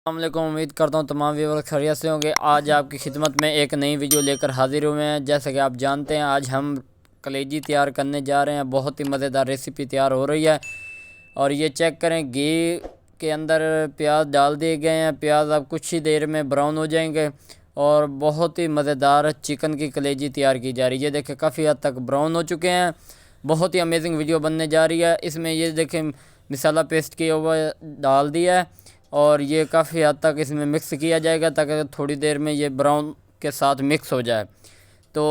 अस्सलामुअलैकुम। उम्मीद करता हूँ तमाम व्यूअर्स खैरियत से होंगे। आज आपकी खिदमत में एक नई वीडियो लेकर हाजिर हुए हैं। जैसा कि आप जानते हैं, आज हम कलेजी तैयार करने जा रहे हैं। बहुत ही मज़ेदार रेसिपी तैयार हो रही है। और ये चेक करें, घी के अंदर प्याज डाल दिए गए हैं। प्याज अब कुछ ही देर में ब्राउन हो जाएंगे और बहुत ही मज़ेदार चिकन की कलेजी तैयार की जा रही है। ये देखें, काफ़ी हद तक ब्राउन हो चुके हैं। बहुत ही अमेजिंग वीडियो बनने जा रही है। इसमें ये देखें, मसाला पेस्ट किया हुआ डाल दिया है और ये काफ़ी हद तक इसमें मिक्स किया जाएगा ताकि थोड़ी देर में ये ब्राउन के साथ मिक्स हो जाए। तो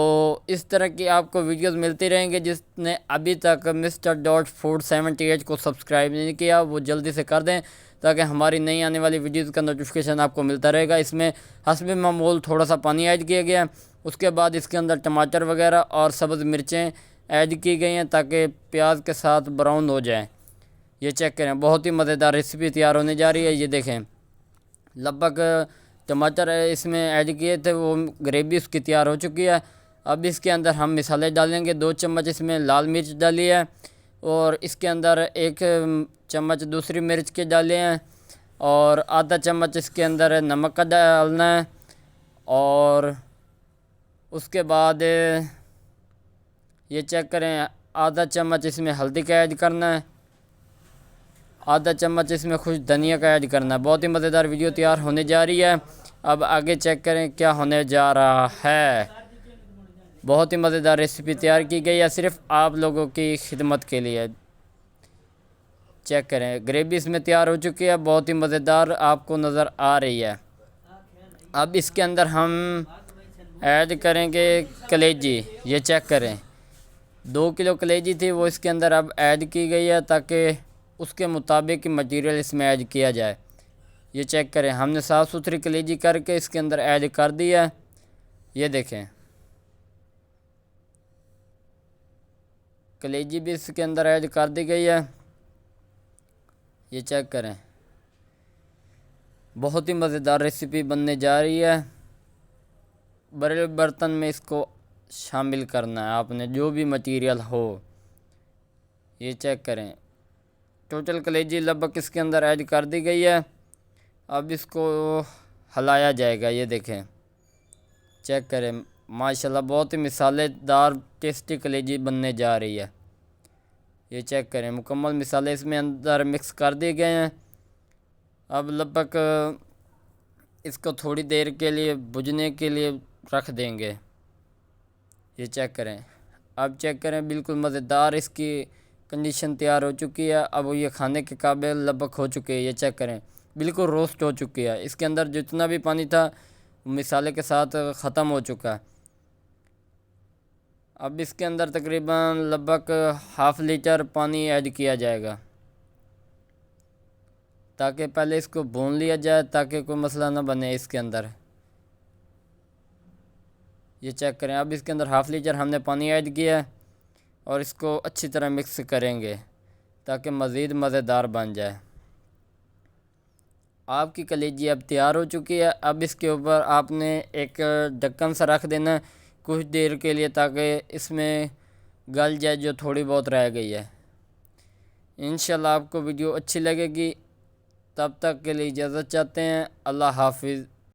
इस तरह की आपको वीडियोस मिलती रहेंगे। जिसने अभी तक मिस्टर डॉट फूड 78 को सब्सक्राइब नहीं किया वो जल्दी से कर दें ताकि हमारी नई आने वाली वीडियोस का नोटिफिकेशन आपको मिलता रहेगा। इसमें हस्बे मामूल थोड़ा सा पानी ऐड किया गया है। उसके बाद इसके अंदर टमाटर वगैरह और सब्ज़ मिर्चें ऐड की गई हैं ताकि प्याज के साथ ब्राउन हो जाए। ये चेक करें, बहुत ही मज़ेदार रेसिपी तैयार होने जा रही है। ये देखें, लगभग टमाटर इसमें ऐड किए थे, वो ग्रेवी उसकी तैयार हो चुकी है। अब इसके अंदर हम मसाले डालेंगे। 2 चम्मच इसमें लाल मिर्च डाली है और इसके अंदर 1 चम्मच दूसरी मिर्च के डाले हैं और आधा चम्मच इसके अंदर नमक का डालना है। और उसके बाद ये चेक करें, आधा चम्मच इसमें हल्दी का ऐड करना है, आधा चम्मच इसमें खुश धनिया का ऐड करना है। बहुत ही मज़ेदार वीडियो तैयार होने जा रही है। अब आगे चेक करें क्या होने जा रहा है। बहुत ही मज़ेदार रेसिपी तैयार की गई है सिर्फ आप लोगों की खिदमत के लिए। चेक करें, ग्रेवी इसमें तैयार हो चुकी है, बहुत ही मज़ेदार आपको नज़र आ रही है। अब इसके अंदर हम ऐड करेंगे कलेजी। ये चेक करें, 2 किलो कलेजी थी वो इसके अंदर अब ऐड की गई है ताकि उसके मुताबिक मटेरियल इसमें ऐड किया जाए। ये चेक करें, हमने साफ़ सुथरी कलेजी करके इसके अंदर ऐड कर दिया है। ये देखें, कलेजी भी इसके अंदर ऐड कर दी गई है। ये चेक करें, बहुत ही मज़ेदार रेसिपी बनने जा रही है। बड़े बर्तन में इसको शामिल करना है आपने, जो भी मटेरियल हो। ये चेक करें, टोटल कलेजी लगभग इसके अंदर ऐड कर दी गई है। अब इसको हिलाया जाएगा। ये देखें, चेक करें, माशाल्लाह बहुत ही मिसालेदार टेस्टी कलेजी बनने जा रही है। ये चेक करें, मुकम्मल मिसाले इसमें अंदर मिक्स कर दिए गए हैं। अब लगभग इसको थोड़ी देर के लिए भुजने के लिए रख देंगे। ये चेक करें, अब चेक करें, बिल्कुल मज़ेदार इसकी कंडीशन तैयार हो चुकी है। अब ये खाने के काबिल लगभग हो चुकी है। ये चेक करें, बिल्कुल रोस्ट हो चुकी है। इसके अंदर जितना भी पानी था मिसाले के साथ ख़त्म हो चुका है। अब इसके अंदर तकरीबन लगभग ½ लीटर पानी ऐड किया जाएगा ताकि पहले इसको भून लिया जाए ताकि कोई मसला ना बने इसके अंदर। ये चेक करें, अब इसके अंदर ½ लीटर हमने पानी ऐड किया है और इसको अच्छी तरह मिक्स करेंगे ताकि मज़ीद मज़ेदार बन जाए। आपकी कलेजी अब तैयार हो चुकी है। अब इसके ऊपर आपने एक ढक्कन सा रख देना है कुछ देर के लिए ताकि इसमें गल जाए जो थोड़ी बहुत रह गई है। इंशाल्लाह आपको वीडियो अच्छी लगेगी। तब तक के लिए इजाज़त चाहते हैं। अल्लाह हाफिज़।